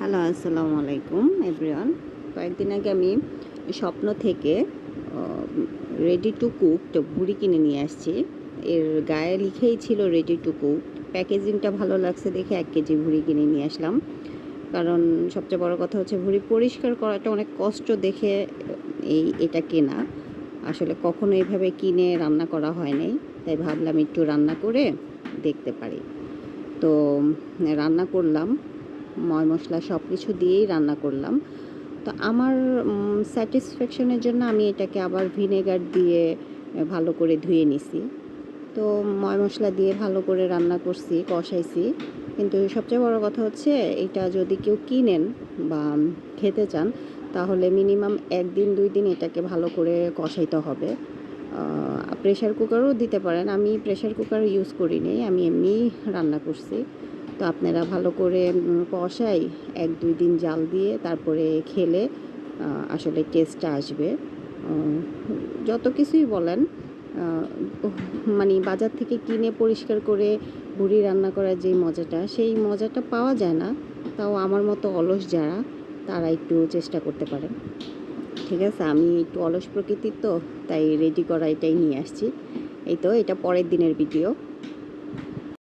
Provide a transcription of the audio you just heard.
Hello, আসসালামু আলাইকুম everyone. কয়েকদিন আগে আমি স্বপ্ন থেকে রেডি টু কুকড ভুড়ি কিনে নিয়ে আসছি। এর গায়ে লিখেই ছিল রেডি টু কুক। প্যাকেজিংটা ভালো লাগছে দেখে 1 কেজি ভুড়ি কিনে নিয়ে আসলাম। কারণ সবচেয়ে বড় কথা হচ্ছে ভুড়ি পরিষ্কার করাটা অনেক কষ্ট দেখে এটা কেনা। আসলে কখনো এইভাবে কিনে রান্না করা হয় নাই, তাই ভাবলাম একটু রান্না করে দেখতে পারি। তো রান্না করলাম, ময় মশলা সব কিছু দিয়েই রান্না করলাম। তো আমার স্যাটিসফ্যাকশনের জন্য আমি এটাকে আবার ভিনেগার দিয়ে ভালো করে ধুয়ে নিছি। তো ময় মশলা দিয়ে ভালো করে রান্না করছি, কষাইছি। কিন্তু সবচেয়ে বড় কথা হচ্ছে এটা যদি কেউ কিনেন বা খেতে চান, তাহলে মিনিমাম 1 দিন 2 দিন এটাকে ভালো করে কষাইতে হবে। প্রেশার কুকারও দিতে পারেন। আমি প্রেশার কুকার ইউজ করিনি, আমি এমনিই রান্না করছি। তো আপনারা ভালো করে কষাই 1-2 দিন জাল দিয়ে তারপরে খেলে আসলে টেস্টটা আসবে। যত কিছুই বলেন, মানে বাজার থেকে কিনে পরিষ্কার করে ভুড়ি রান্না করার যেই মজাটা, সেই মজাটা পাওয়া যায় না। তাও আমার মতো অলস যারা, তারা একটু চেষ্টা করতে পারেন। ঠিক আছে, আমি একটু অলস প্রকৃতির, তো তাই রেডি করা এটাই নিয়ে আসছি। এই তো, এটা পরের দিনের ভিডিও।